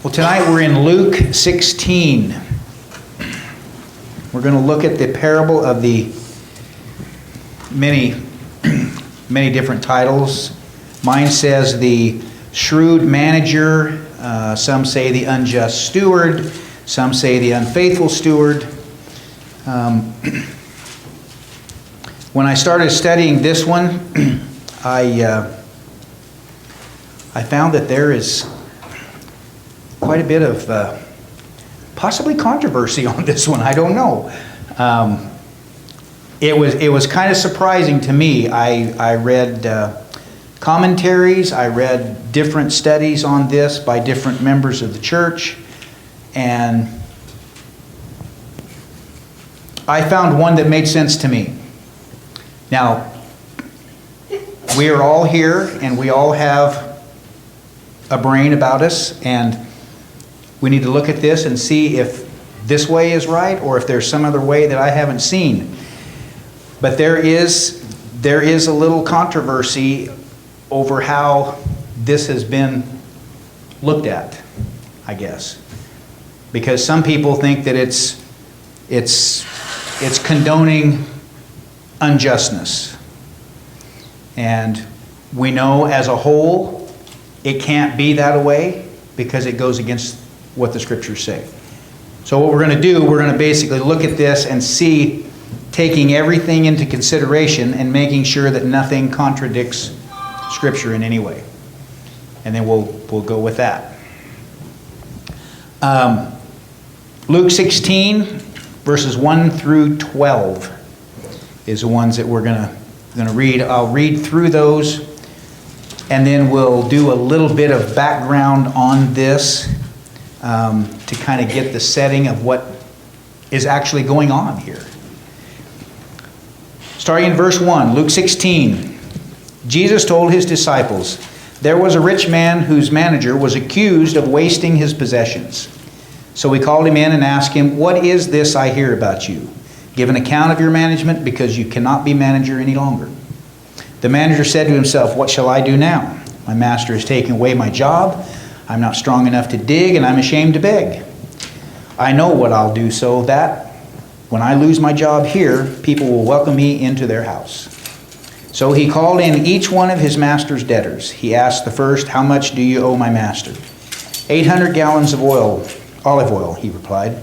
Well, tonight we're in Luke 16. We're going to look at the parable of the many different titles. Mine says the shrewd manager. Some say the unjust steward. Some say the unfaithful steward. When I started studying this one, I found that there is quite a bit of possibly controversy on this one. I don't know. It was kind of surprising to me. I read commentaries. I read different studies on this by different members of the church, and I found one that made sense to me. Now, we are all here, and we all have a brain about us, and we need to look at this and see if this way is right or if there's some other way that I haven't seen. But there is a little controversy over how this has been looked at, I guess. Because some people think that it's condoning unjustness. And we know as a whole it can't be that way because it goes against what the scriptures say. So what we're going to do, we're going to basically look at this and see, taking everything into consideration and making sure that nothing contradicts scripture in any way. And then we'll go with that. Luke 16 verses 1 through 12 is the ones that we're going to read. I'll read through those, and then we'll do a little bit of background on this to kind of get the setting of what is actually going on here. Starting in verse 1, Luke 16. Jesus told his disciples, "There was a rich man whose manager was accused of wasting his possessions. So he called him in and asked him, 'What is this I hear about you? Give an account of your management, because you cannot be manager any longer.' The manager said to himself, 'What shall I do now? My master has taken away my job. I'm not strong enough to dig, and I'm ashamed to beg. I know what I'll do so that when I lose my job here, people will welcome me into their house.' So he called in each one of his master's debtors. He asked the first, 'How much do you owe my master?' 800 gallons of olive oil, he replied.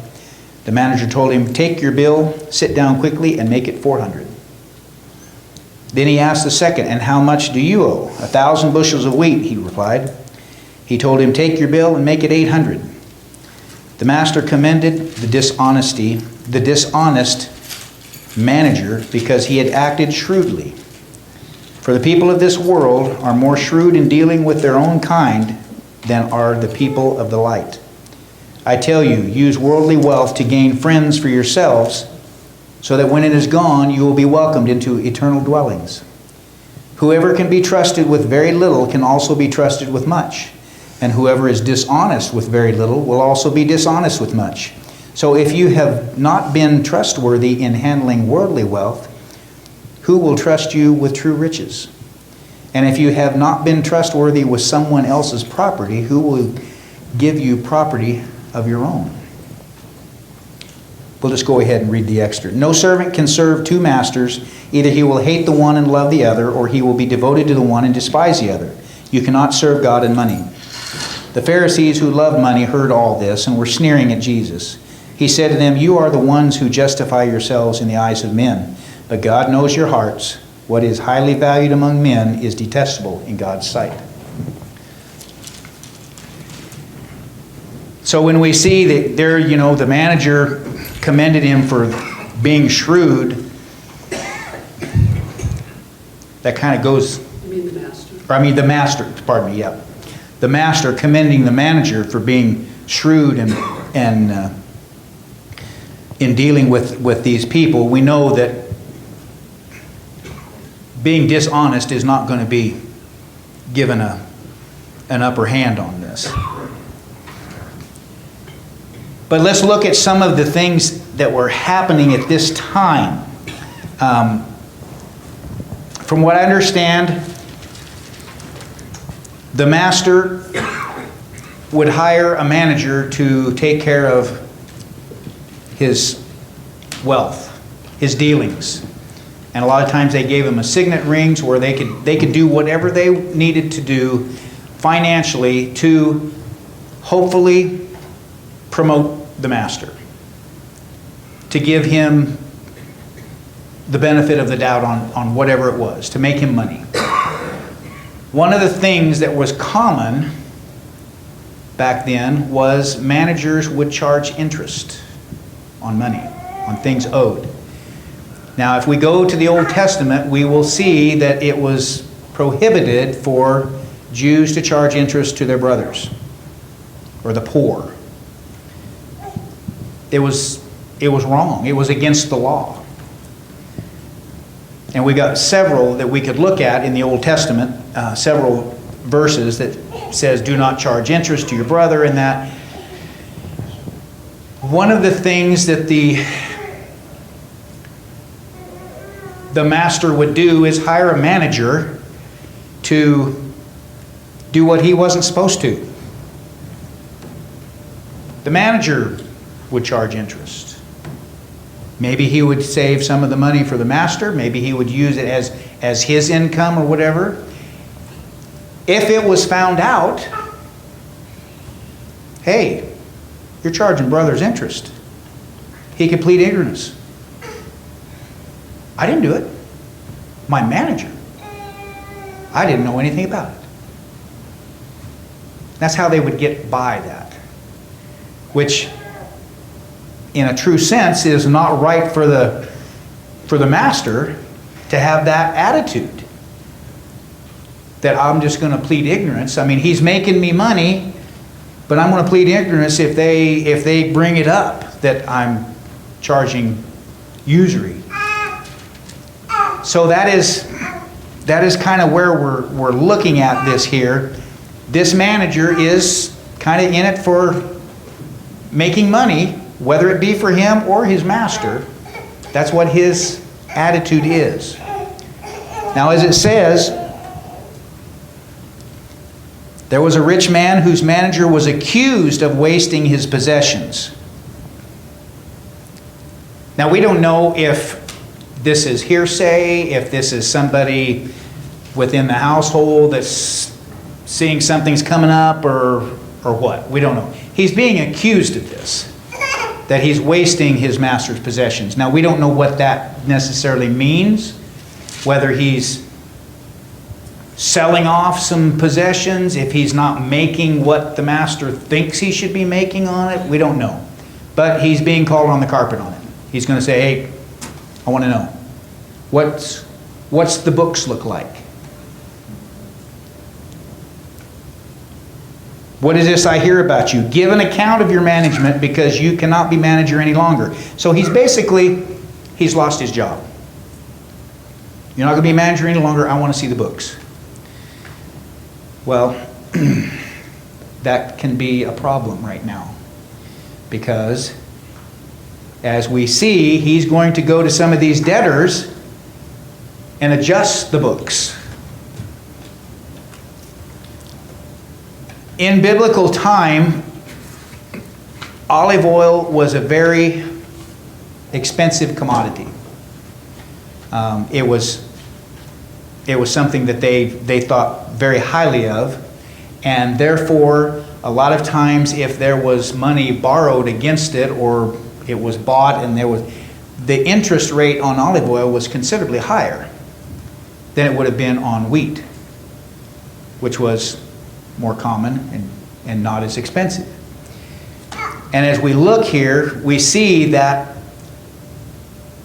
The manager told him, 'Take your bill, sit down quickly, and make it 400. Then he asked the second, 'And how much do you owe?' 1,000 bushels of wheat, he replied. He told him, 'Take your bill and make it 800. The master commended the dishonest manager because he had acted shrewdly. For the people of this world are more shrewd in dealing with their own kind than are the people of the light. I tell you, use worldly wealth to gain friends for yourselves, so that when it is gone, you will be welcomed into eternal dwellings. Whoever can be trusted with very little can also be trusted with much, and whoever is dishonest with very little will also be dishonest with much. So if you have not been trustworthy in handling worldly wealth, who will trust you with true riches? And if you have not been trustworthy with someone else's property, who will give you property of your own?" We'll just go ahead and read the extra. "No servant can serve two masters. Either he will hate the one and love the other, or he will be devoted to the one and despise the other. You cannot serve God and money." The Pharisees who loved money heard all this and were sneering at Jesus. He said to them, "You are the ones who justify yourselves in the eyes of men, but God knows your hearts. What is highly valued among men is detestable in God's sight." So when we see that there, the manager commended him for being shrewd, that kind of goes... You mean the master? the master, pardon me, yeah. The master commending the manager for being shrewd and in dealing with these people. We know that being dishonest is not going to be given an upper hand on this. But let's look at some of the things that were happening at this time. From what I understand, the master would hire a manager to take care of his wealth, his dealings. And a lot of times they gave him a signet rings where they could do whatever they needed to do financially to hopefully promote the master, to give him the benefit of the doubt on whatever it was, to make him money. One of the things that was common back then was managers would charge interest on money, on things owed. Now, if we go to the Old Testament, we will see that it was prohibited for Jews to charge interest to their brothers or the poor. It was wrong. It was against the law. And we got several that we could look at in the Old Testament, several verses that says, do not charge interest to your brother, and that. One of the things that the master would do is hire a manager to do what he wasn't supposed to. The manager would charge interest. Maybe he would save some of the money for the master. Maybe he would use it as his income or whatever. If it was found out, hey, you're charging brother's interest, he could plead ignorance. I didn't do it. My manager. I didn't know anything about it. That's how they would get by that. Which, in a true sense, is not right for the master to have that attitude. That I'm just going to plead ignorance. I mean, he's making me money, but I'm going to plead ignorance if they bring it up that I'm charging usury. So that is kind of where we're looking at this here. This manager is kind of in it for making money, whether it be for him or his master. That's what his attitude is. Now, as it says, there was a rich man whose manager was accused of wasting his possessions. Now, we don't know if this is hearsay, if this is somebody within the household that's seeing something's coming up or what. We don't know. He's being accused of this, that he's wasting his master's possessions. Now, we don't know what that necessarily means, whether he's selling off some possessions, if he's not making what the master thinks he should be making on it. We don't know. But he's being called on the carpet on it. He's going to say, hey, I want to know. What's the books look like? What is this I hear about you? Give an account of your management because you cannot be manager any longer. So he's lost his job. You're not going to be manager any longer. I want to see the books. Well, that can be a problem right now because as we see, he's going to go to some of these debtors and adjust the books. In biblical time, olive oil was a very expensive commodity. It was something that they thought very highly of, and therefore, a lot of times, if there was money borrowed against it or it was bought and the interest rate on olive oil was considerably higher than it would have been on wheat, which was more common and not as expensive. And as we look here, we see that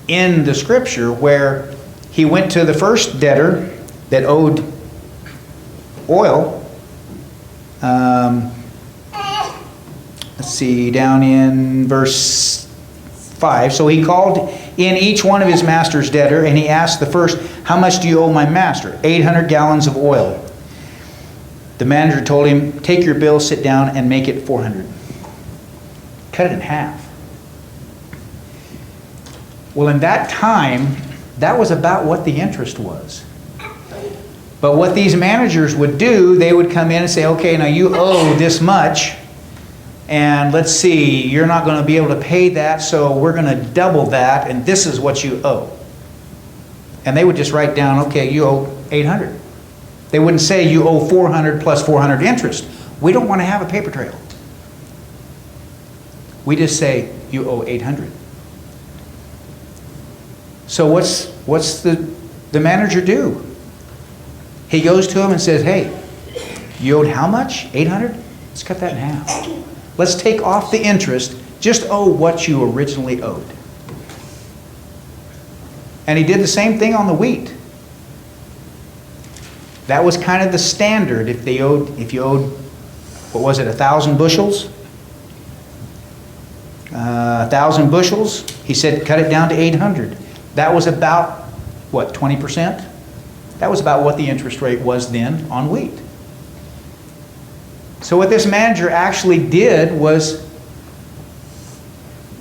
in the scripture where he went to the first debtor that owed oil. Let's see, down in verse 5. So he called in each one of his master's debtor, and he asked the first, how much do you owe my master? 800 gallons of oil. The manager told him, take your bill, sit down, and make it 400. Cut it in half. Well, in that time, that was about what the interest was. But what these managers would do, they would come in and say, okay, now you owe this much. and let's see, you're not going to be able to pay that, so we're going to double that, and this is what you owe. And they would just write down, okay, you owe 800. They wouldn't say you owe 400 plus 400 interest. We don't want to have a paper trail. We just say you owe 800. So what's the manager do? He goes to him and says, hey, you owed how much? 800? Let's cut that in half. Let's take off the interest. Just owe what you originally owed. And he did the same thing on the wheat. That was kind of the standard. If you owed, what was it, 1,000 bushels? 1,000 bushels, he said cut it down to 800. That was about, what, 20%? That was about what the interest rate was then on wheat. So what this manager actually did was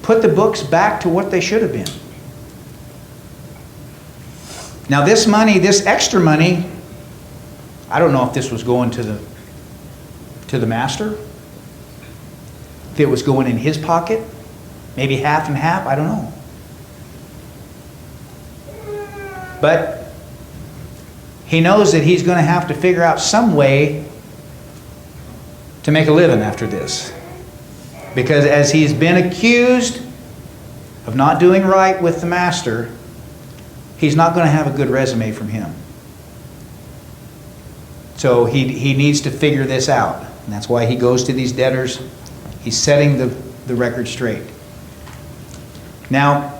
put the books back to what they should have been. Now this money, this extra money, I don't know if this was going to the master, if it was going in his pocket, maybe half and half, I don't know. But he knows that he's going to have to figure out some way to make a living after this. Because as he's been accused of not doing right with the master, he's not going to have a good resume from him. So he needs to figure this out. And that's why he goes to these debtors. He's setting the record straight. Now,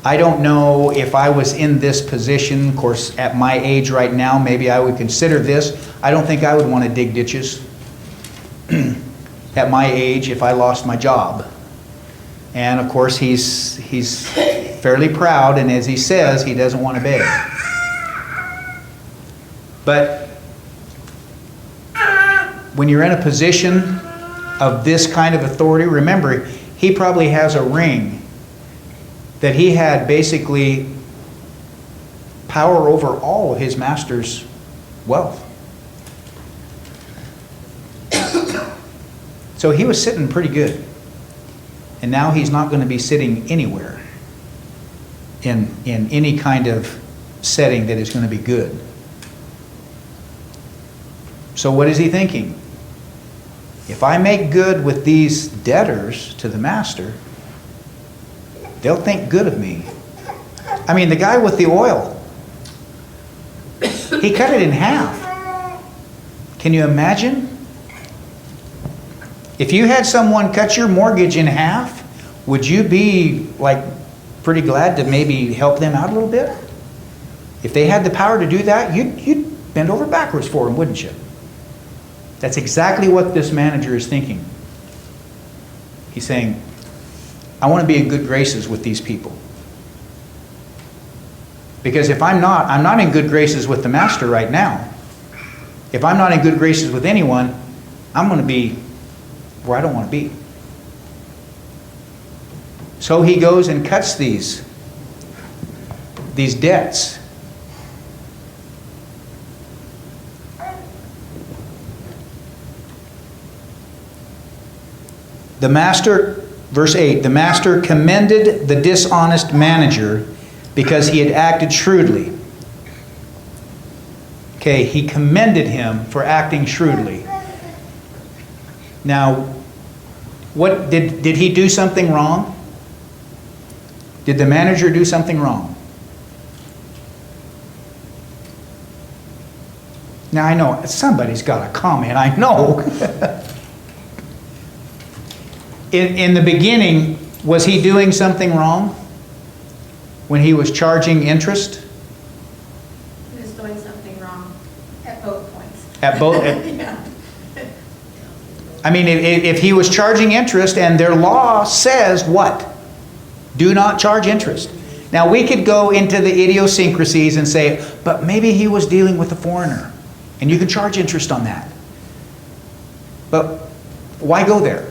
I don't know if I was in this position. Of course, at my age right now, maybe I would consider this. I don't think I would want to dig ditches at my age if I lost my job. And of course, he's fairly proud, and as he says, he doesn't want to beg. But when you're in a position of this kind of authority, remember, he probably has a ring that he had basically power over all of his master's wealth. So he was sitting pretty good. And now he's not going to be sitting anywhere in any kind of setting that is going to be good. So what is he thinking? If I make good with these debtors to the master, they'll think good of me. I mean, the guy with the oil, he cut it in half. Can you imagine? If you had someone cut your mortgage in half, would you be like pretty glad to maybe help them out a little bit? If they had the power to do that, you'd bend over backwards for them, wouldn't you? That's exactly what this manager is thinking. He's saying, I want to be in good graces with these people. Because if I'm not in good graces with the master right now. If I'm not in good graces with anyone, I'm going to be where I don't want to be. So he goes and cuts these debts. The master, verse 8, the master commended the dishonest manager because he had acted shrewdly. Okay, he commended him for acting shrewdly. Now, what did he do something wrong? Did the manager do something wrong? Now I know somebody's got a comment, I know. In the beginning, was he doing something wrong when he was charging interest? He was doing something wrong at both points. At both? Yeah. I mean, if he was charging interest and their law says what? Do not charge interest. Now we could go into the idiosyncrasies and say, but maybe he was dealing with a foreigner and you can charge interest on that. But why go there?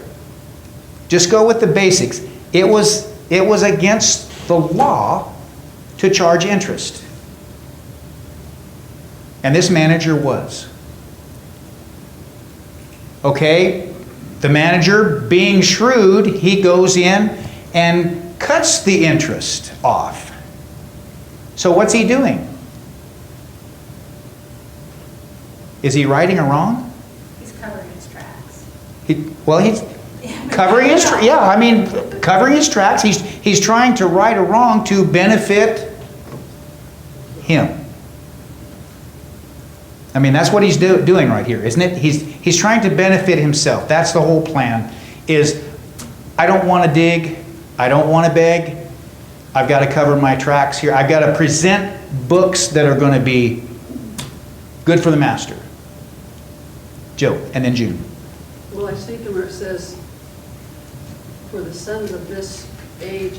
Just go with the basics. It was against the law to charge interest. And this manager was. Okay, the manager, being shrewd, he goes in and cuts the interest off. So what's he doing? Is he righting a wrong? He's covering his tracks. He's covering his covering his tracks. He's trying to right a wrong to benefit him. I mean, that's what he's doing right here, isn't it? He's trying to benefit himself. That's the whole plan. Is I don't want to dig. I don't want to beg. I've got to cover my tracks here. I've got to present books that are going to be good for the master. Joe, and then June. Well, I think where it says, for the sons of this age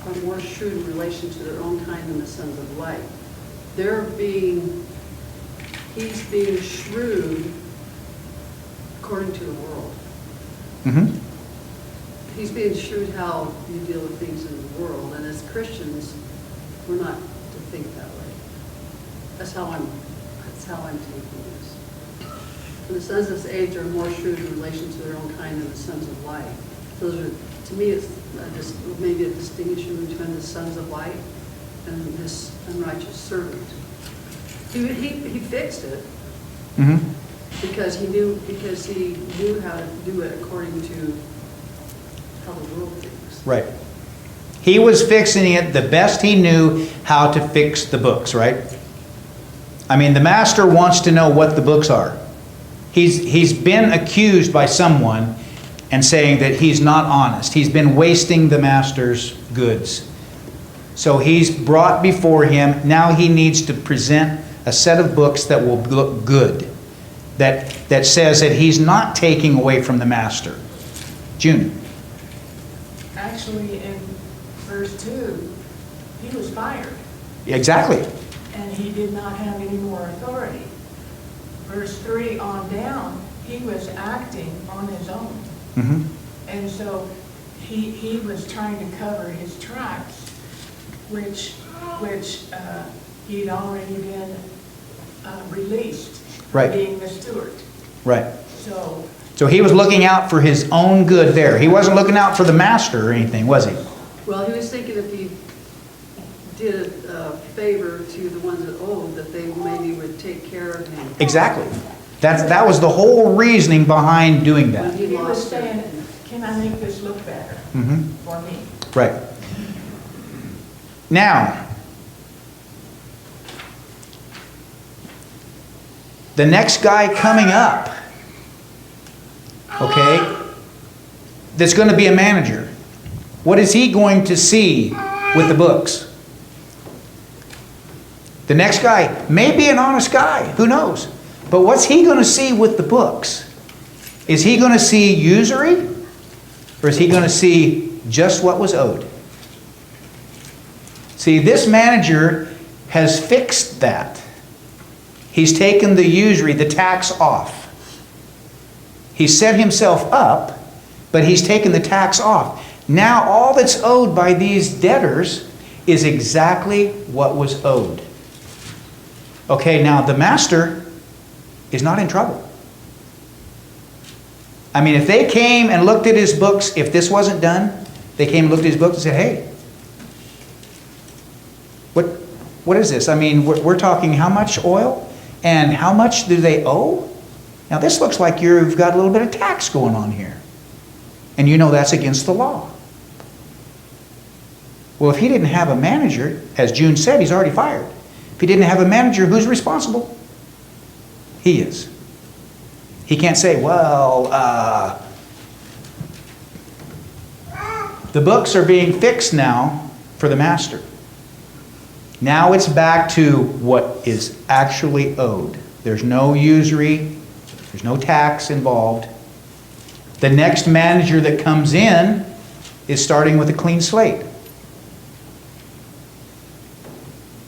are more shrewd in relation to their own kind than the sons of light. He's being shrewd according to the world. Mm-hmm. He's being shrewd how you deal with things in the world. And as Christians, we're not to think that way. That's how I'm taking this. For the sons of this age are more shrewd in relation to their own kind than the sons of light. Those are, to me, it's just maybe a distinction between the sons of light and this unrighteous servant. He fixed it Mm-hmm. because he knew how to do it according to how the world thinks. Right. He was fixing it the best he knew how to fix the books, right? I mean, the master wants to know what the books are. He's been accused by someone and saying that he's not honest. He's been wasting the master's goods. So he's brought before him. Now he needs to present a set of books that will look good. That says that he's not taking away from the master. June. Actually, in verse 2, he was fired. Exactly. And he did not have any more authority. Verse 3 on down, he was acting on his own. Mm-hmm. And so he was trying to cover his tracks, which he'd already been released from Right. being the steward. Right. So he was looking out for his own good there. He wasn't looking out for the master or anything, was he? Well, he was thinking if he did a favor to the ones that owed, that they maybe would take care of him. Exactly. That was the whole reasoning behind doing When that. he he was lost saying, everything. can I make this look better Mm-hmm. for me? Right. Now, the next guy coming up, okay, that's going to be a manager. What is he going to see with the books? The next guy may be an honest guy, who knows? But what's he going to see with the books? Is he going to see usury? Or is he going to see just what was owed? See, this manager has fixed that. He's taken the usury, the tax off. He set himself up, but he's taken the tax off. Now all that's owed by these debtors is exactly what was owed. Okay, now the master is not in trouble. I mean, if they came and looked at his books, if this wasn't done, they came and looked at his books and said, hey, what is this? I mean, we're talking how much oil and how much do they owe? Now this looks like you've got a little bit of tax going on here. And you know that's against the law. Well, if he didn't have a manager, as June said, he's already fired. If he didn't have a manager, who's responsible? He is. He can't say, well, the books are being fixed now for the master. Now it's back to what is actually owed. There's no usury. There's no tax involved. The next manager that comes in is starting with a clean slate.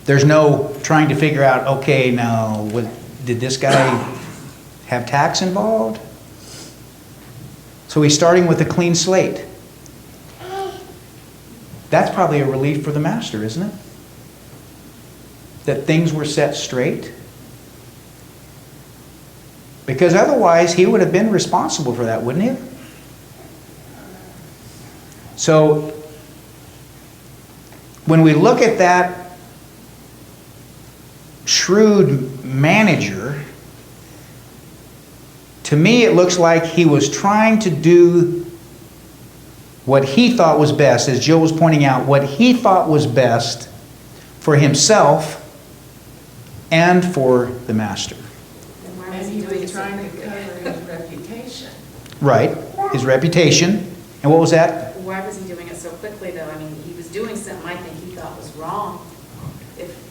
There's no trying to figure out, okay, now, did this guy have tax involved? So he's starting with a clean slate. That's probably a relief for the master, isn't it? That things were set straight. Because otherwise, he would have been responsible for that, wouldn't he? So, when we look at that shrewd manager, to me it looks like he was trying to do what he thought was best, as Jill was pointing out, what he thought was best for himself and for the master. Then why was And he he doing was it so trying to quickly? cover his reputation. Right, his reputation. And what was that? Why was he doing it so quickly, though? I mean, he was doing something I think he thought was wrong.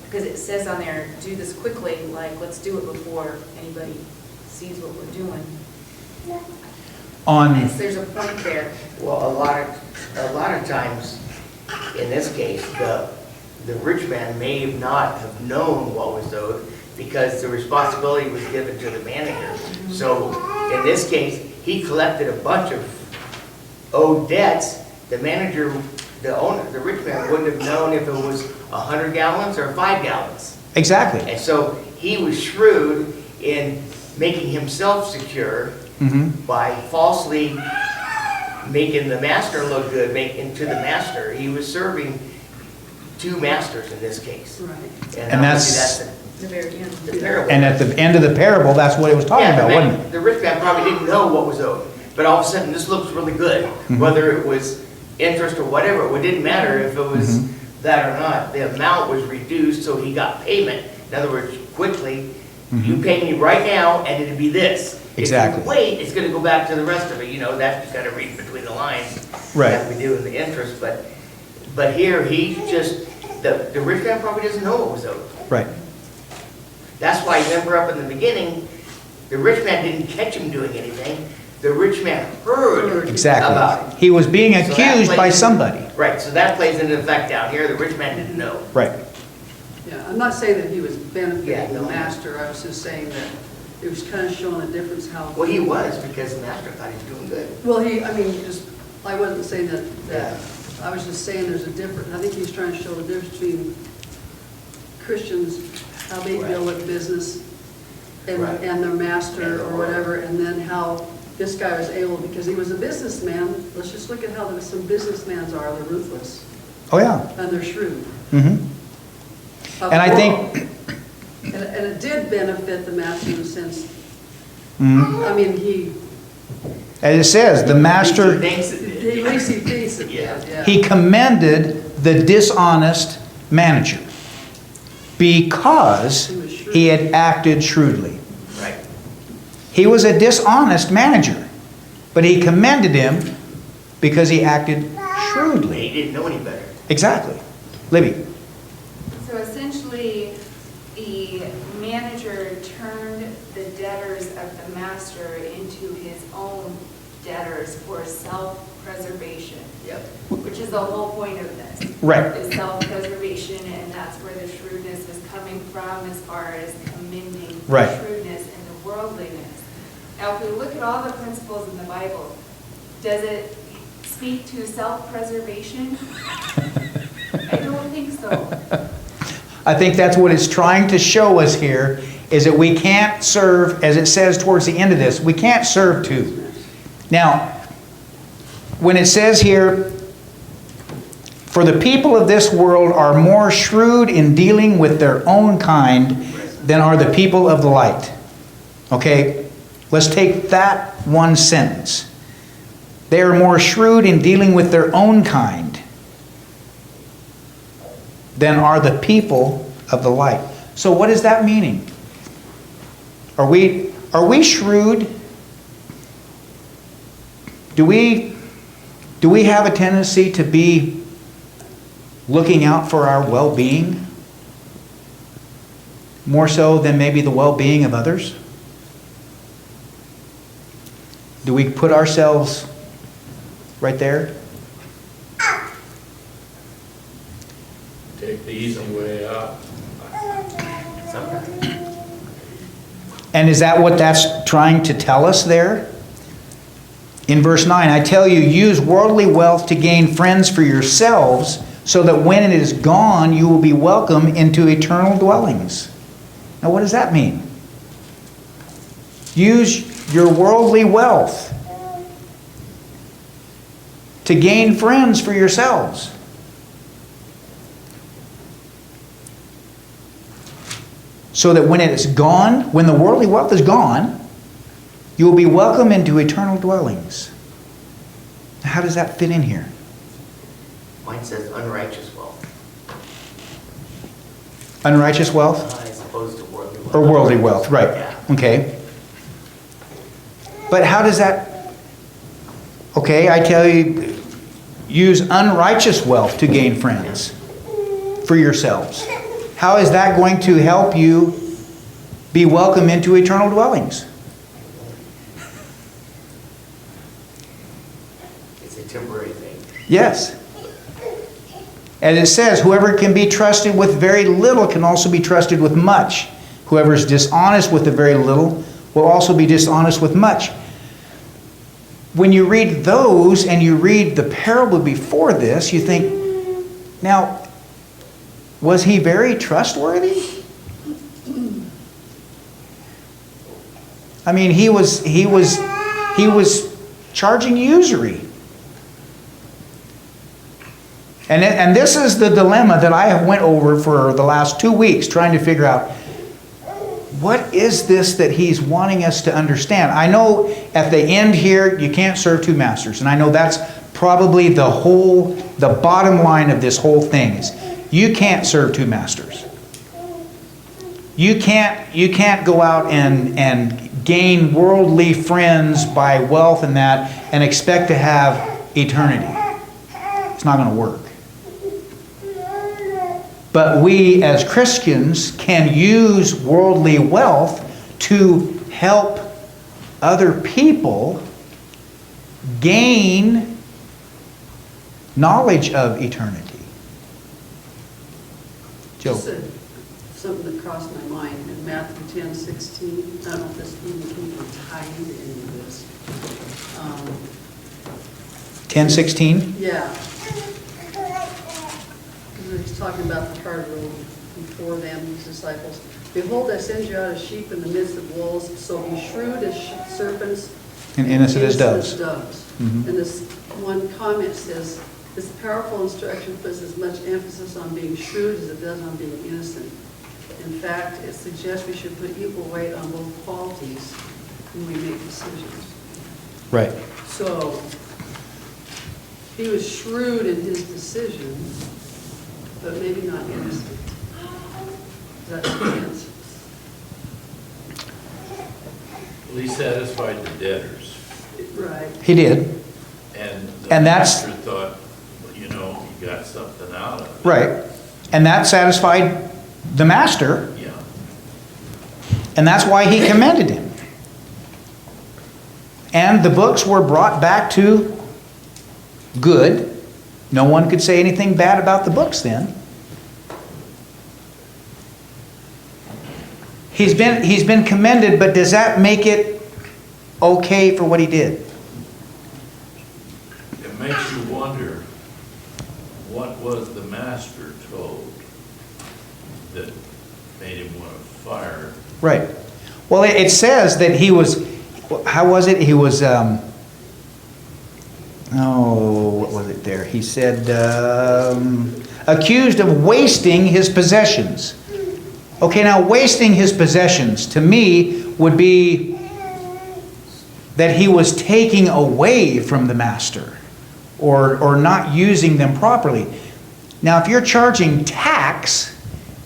Because it says on there, do this quickly, like, let's do it before anybody sees what we're doing. There's a point there. Well, a lot of times, in this case, the rich man may not have known what was owed because the responsibility was given to the manager. So, in this case, he collected a bunch of owed debts. The manager, the owner, the rich man wouldn't have known if it was 100 gallons or 5 gallons. Exactly. And so he was shrewd in making himself secure by falsely making the master look good, making to the master. He was serving two masters in this case. Right. And obviously that's The very end. the parable. And at the end of the parable, that's what it was talking about, wasn't it? The rich man probably didn't know what was owed, but all of a sudden, this looks really good. Whether it was interest or whatever, it didn't matter if it was that or not. The amount was reduced, so he got payment. In other words, quickly, you pay me right now, and it'd be this. Exactly. If you wait, it's gonna go back to the rest of it, you know, that's, you gotta read between the lines. Right. Like we do in the interest, but here, he just, the rich man probably doesn't know what was owed. Right. That's why, remember up in the beginning, the rich man didn't catch him doing anything. The rich man heard about Exactly. it. He was being So that accused by plays- somebody. Right, so that plays into effect down here. The rich man didn't know. Right. Yeah, I'm not saying that he was Yeah, benefiting the no. master, I was just saying that it was kind of showing a difference how. Well, he was, because the master thought he was doing good. Well, I wasn't saying that, I was just saying there's a difference, I think he's trying to show the difference between Christians, how they deal with business and Right. and their master And the or world. whatever, and then how this guy was able, because he was a businessman, let's just look at how some businessmen are, they're ruthless Oh, yeah. and they're shrewd. And I think, And it did benefit the master in the sense, mhm, I mean, he, as it says, the master, He thinks it did. at least he thinks it did, Yeah. yeah. he commended the dishonest manager because he had acted shrewdly. Right. He was a dishonest manager, but he commended him because he acted shrewdly. He didn't know any better. Exactly. Libby. So essentially, the manager turned the debtors of the master into his own debtors for self-preservation. Yep. Which is the whole point of this. Right. Is self-preservation, and that's where the shrewdness is coming from as far as commending the Right. shrewdness and the worldliness. Now, if we look at all the principles in the Bible, does it speak to self-preservation? I don't think so. I think that's what it's trying to show us here, is that we can't serve, as it says towards the end of this, we can't serve two. Now, when it says here, for the people of this world are more shrewd in dealing with their own kind than are the people of the light. Okay, let's take that one sentence. They are more shrewd in dealing with their own kind than are the people of the light. So what is that meaning? Are we shrewd? Do we have a tendency to be looking out for our well-being more so than maybe the well-being of others? Do we put ourselves right there? Take the easy way out. Sometimes. And is that what that's trying to tell us there? In verse 9, I tell you, use worldly wealth to gain friends for yourselves, so that when it is gone, you will be welcome into eternal dwellings. Now, what does that mean? use your worldly wealth to gain friends for yourselves. So that when it's gone, when the worldly wealth is gone, you will be welcomed into eternal dwellings. How does that fit in here? Mine says unrighteous wealth. Unrighteous wealth? As opposed to worldly wealth. Or worldly wealth, right. Yeah. Okay. But how does that... Okay, I tell you, use unrighteous wealth to gain friends for yourselves. How is that going to help you be welcome into eternal dwellings? It's a temporary thing. Yes. And it says, whoever can be trusted with very little can also be trusted with much. Whoever is dishonest with the very little will also be dishonest with much. When you read those and you read the parable before this, you think, now, was he very trustworthy? I mean, he was charging usury. And this is the dilemma that I have went over for the last 2 weeks, trying to figure out, what is this that he's wanting us to understand? I know at the end here, you can't serve two masters. And I know that's probably the bottom line of this whole thing is, you can't serve two masters. You can't go out and gain worldly friends by wealth and that and expect to have eternity. It's not going to work. But we as Christians can use worldly wealth to help other people gain knowledge of eternity. Joe. Just something that crossed my mind in Matthew 10:16. I don't know if this even can tie into any of this. 10:16? Yeah. Because he's talking about the card rule before them, his disciples. Behold, I send you out as sheep in the midst of wolves, so be shrewd as serpents And innocent as doves. And this one comment says, this powerful instruction puts as much emphasis on being shrewd as it does on being innocent. In fact, it suggests we should put equal weight on both qualities when we make decisions. Right. So, he was shrewd in his decision, but maybe not innocent. Does that make sense? Well, he satisfied the debtors. Right. He did. And the And that's- master thought, well, you know, he got something out of it. Right. And that satisfied the master, Yeah. and that's why he commended him. And the books were brought back to good. No one could say anything bad about the books then. He's been commended, but does that make it okay for what he did? It makes you wonder, what was the master told that made him want to fire? Right. Well, it says that he was, how was it? He was, what was it there? He said, accused of wasting his possessions. Okay, now wasting his possessions to me would be that he was taking away from the master or not using them properly. Now, if you're charging tax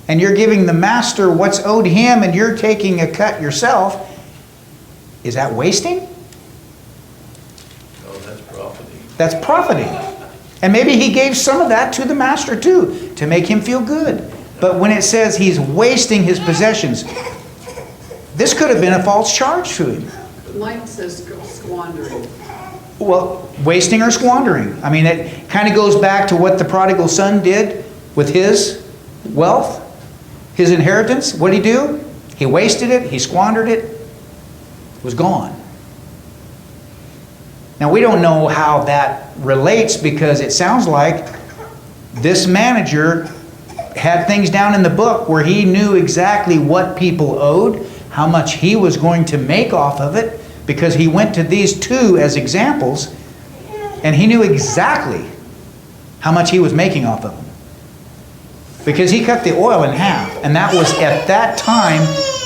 and you're giving the master what's owed him and you're taking a cut yourself, is that wasting? Oh, that's profiting. That's profiting. And maybe he gave some of that to the master too, to make him feel good. But when it says he's wasting his possessions, this could have been a false charge to him. Mine says squandering. Well, wasting or squandering. I mean, it kind of goes back to what the prodigal son did with his wealth, his inheritance. What did he do? He wasted it, he squandered it, it was gone. Now, we don't know how that relates because it sounds like this manager had things down in the book where he knew exactly what people owed, how much he was going to make off of it, because he went to these two as examples, and he knew exactly how much he was making off of them. Because he cut the oil in half, and that was, at that time,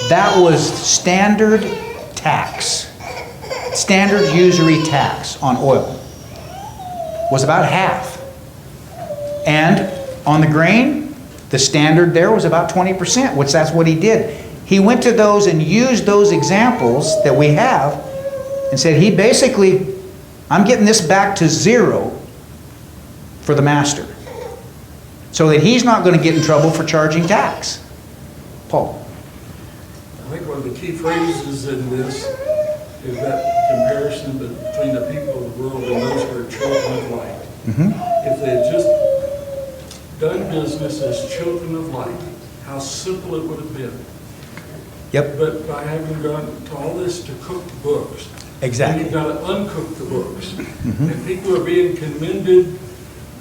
that was standard tax. Standard usury tax on oil was about half. And on the grain, the standard there was about 20%, which that's what he did. He went to those and used those examples that we have and said, he basically, I'm getting this back to zero for the master, so that he's not going to get in trouble for charging tax. Paul. I think one of the key phrases in this is that comparison between the people of the world and those who are children of light. If they had just done business as children of light, how simple it would have been. Yep. But by having gone to all this to cook the books, Exactly. you've got to uncook the books. And people are being commended,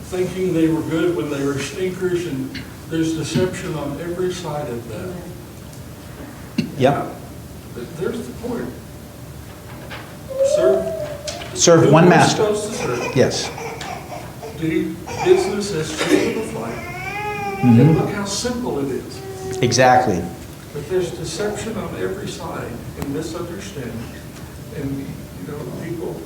thinking they were good when they were stinkers, and there's deception on every side of that. Yep. But there's the point. Serve one who we're master. supposed to serve. Yes. Do business as children of light. And look how simple it is. Exactly. But there's deception on every side and misunderstanding. And, people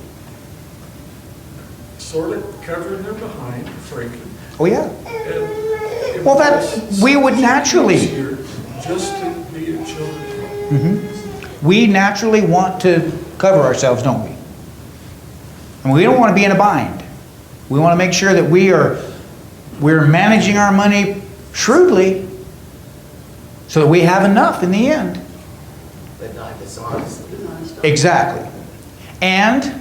sort of covering their behind, frankly. Oh yeah. And Well, that it's we would so much naturally. easier just to be a children of light. We naturally want to cover ourselves, don't we? And we don't want to be in a bind. We want to make sure that we're managing our money shrewdly, so that we have enough in the end. But not dishonestly. Exactly. And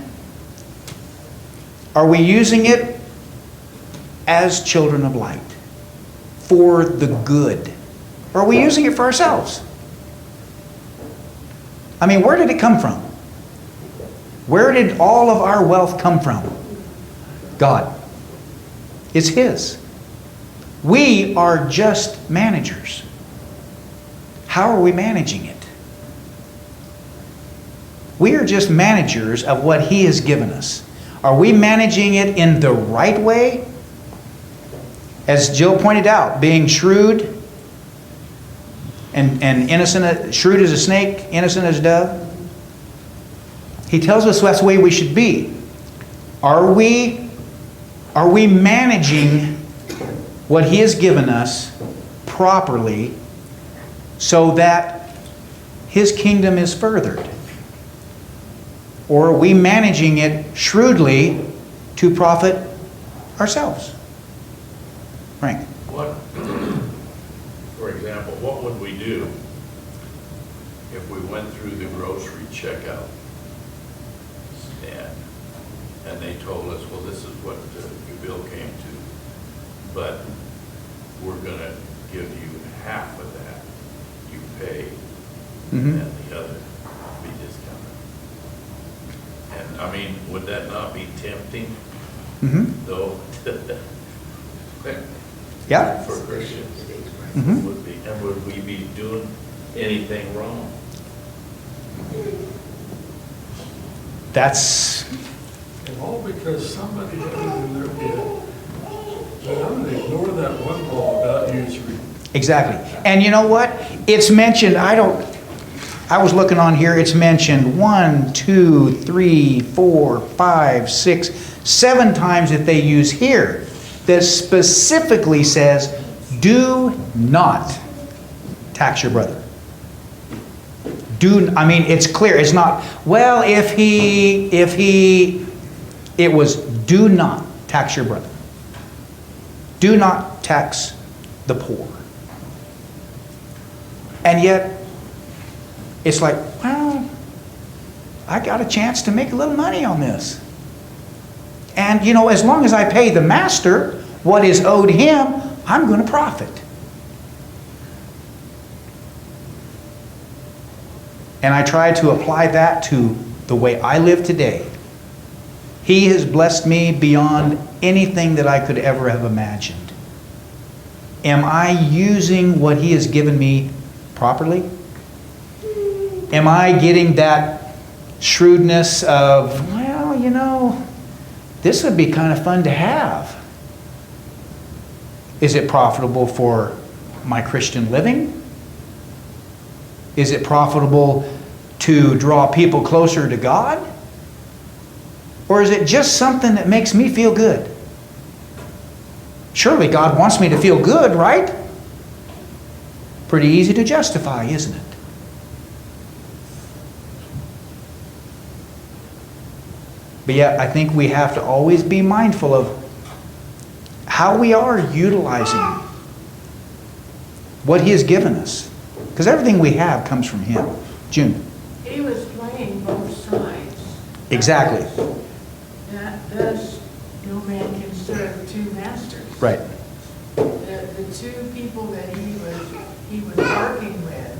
are we using it as children of light for the good? Or are we using it for ourselves? I mean, where did it come from? Where did all of our wealth come from? God. It's His. We are just managers. How are we managing it? We are just managers of what He has given us. Are we managing it in the right way? As Jill pointed out, being shrewd and innocent, shrewd as a snake, innocent as a dove. He tells us that's the way we should be. Are we managing what He has given us properly so that His kingdom is furthered? Or are we managing it shrewdly to profit ourselves? Frank. For example, what would we do if we went through the grocery checkout stand and they told us, well, this is what your bill came to, but we're going to give you half of that you pay, and the other be discounted? And I mean, would that not be tempting? Though, Yeah. for Christians, Mm-hmm. would be, and would we be doing anything wrong? That's And all because somebody had it in their head that I'm going to ignore that one law about usury. exactly. And you know what? It's mentioned, I was looking on here, it's mentioned 1, 2, 3, 4, 5, 6, 7 times that they use here that specifically says, do not tax your brother. I mean, it's clear. It's not, well, it was, do not tax your brother. Do not tax the poor. And yet, it's like, well, I got a chance to make a little money on this. And, as long as I pay the master what is owed him, I'm going to profit. And I try to apply that to the way I live today. He has blessed me beyond anything that I could ever have imagined. Am I using what He has given me properly? Am I getting that shrewdness of, well, you know, this would be kind of fun to have? Is it profitable for my Christian living? Is it profitable to draw people closer to God? Or is it just something that makes me feel good? Surely God wants me to feel good, right? Pretty easy to justify, isn't it? But yet, I think we have to always be mindful of how we are utilizing what He has given us. Because everything we have comes from Him. June. He was playing both sides. Exactly. That thus no man can serve two masters. Right. The two people that he was working with,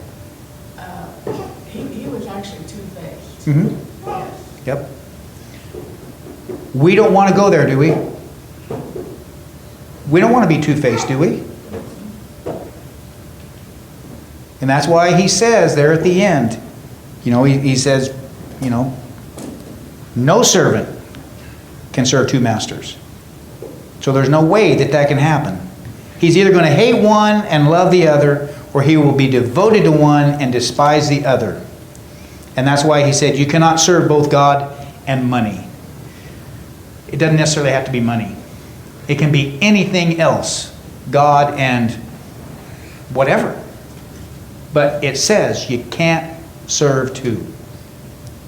he was actually two-faced. Mm-hmm. Yes. Yep. We don't want to go there, do we? We don't want to be two-faced, do we? And that's why He says there at the end, you know, he says, you know, no servant can serve two masters. So there's no way that that can happen. He's either going to hate one and love the other, or he will be devoted to one and despise the other. And that's why He said you cannot serve both God and money. It doesn't necessarily have to be money. It can be anything else, God and whatever. But it says you can't serve two.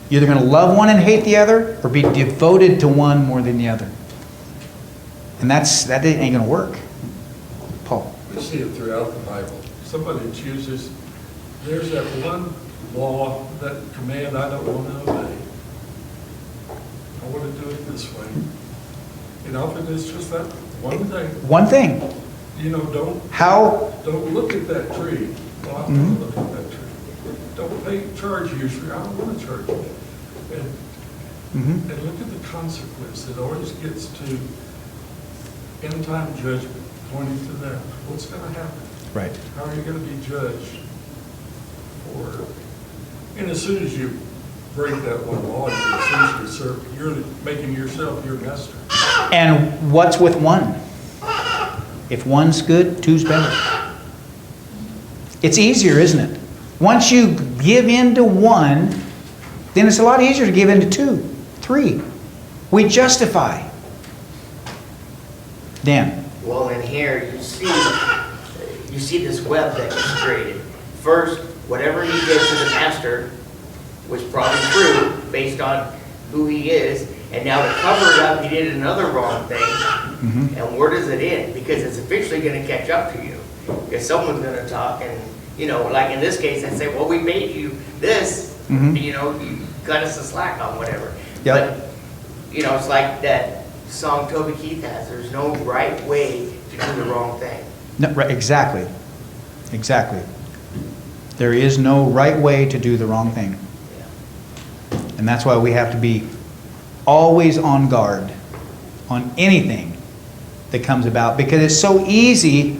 You're either going to love one and hate the other, or be devoted to one more than the other. And that ain't going to work. Paul. We see it throughout the Bible. Somebody chooses, there's that one law, that command I don't want to obey. I want to do it this way. And often it's just that one thing. One thing. You know, don't look at that tree. Well, I don't want to look at that tree. Don't charge you. I don't want to charge you. And look at the consequence. It always gets to end time judgment, pointing to that. What's going to happen? Right. How are you going to be judged for? And as soon as you break that one law, you're making yourself your master. And what's with one? If one's good, two's better. It's easier, isn't it? Once you give in to one, then it's a lot easier to give in to two, three. We justify. Dan. Well, in here, you see this web that was created. First, whatever he did to the master was probably true based on who he is. And now to cover it up, he did another wrong thing. And where does it end? Because it's eventually going to catch up to you. Because someone's going to talk and, you know, like in this case, I say, well, we paid you this. You know, you cut us a slack on whatever. Yep. But, you know, it's like that song Toby Keith has. There's no right way to do the wrong thing. No, right, exactly. Exactly. There is no right way to do the wrong thing. And that's why we have to be always on guard on anything that comes about, because it's so easy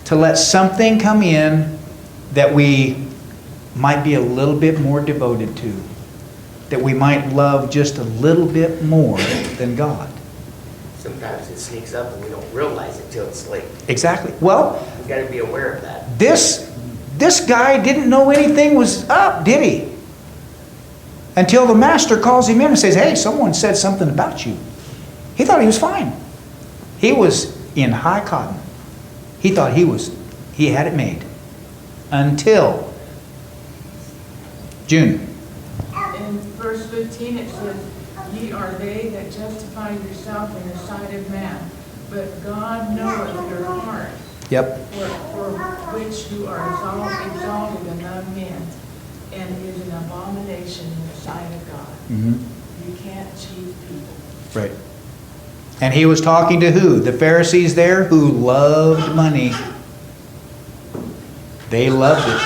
to let something come in that we might be a little bit more devoted to, that we might love just a little bit more than God. Sometimes it sneaks up and we don't realize it till it's late. Exactly. Well, We've got to be aware of that. this guy didn't know anything was up, did he? Until the master calls him in and says, hey, someone said something about you. He thought he was fine. He was in high cotton. He thought he had it made. Until June. In verse 15 it says, ye are they that justify yourself in the sight of man, but God knoweth your heart. Yep. For which you are exalted among men, and is an abomination in the sight of God. You can't cheat people. Right. And he was talking to who? The Pharisees there who loved money. They loved it.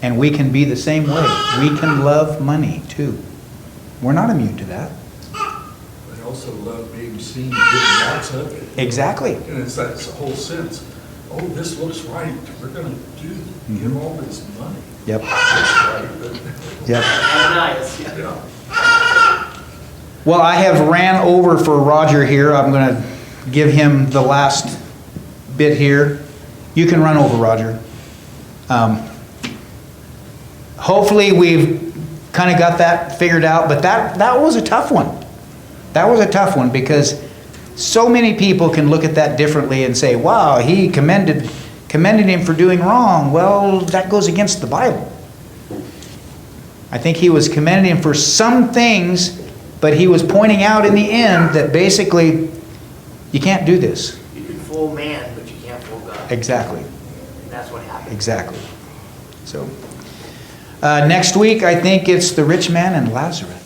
And we can be the same way. We can love money too. We're not immune to that. They also love being seen and getting lots of it. Exactly. And it's that whole sense. oh, this looks right, we're gonna give all this money. Yep. Looks right, but, Yep. Ananias, yeah. yeah. Well, I have ran over for Roger here. I'm going to give him the last bit here. You can run over, Roger. Hopefully we've kind of got that figured out, but that was a tough one. That was a tough one because so many people can look at that differently and say, wow, he commended him for doing wrong. Well, that goes against the Bible. I think he was commending him for some things, but he was pointing out in the end that basically you can't do this. You can fool man, but you can't fool God. Exactly. And that's what happened. Exactly. So next week, I think it's the rich man and Lazarus.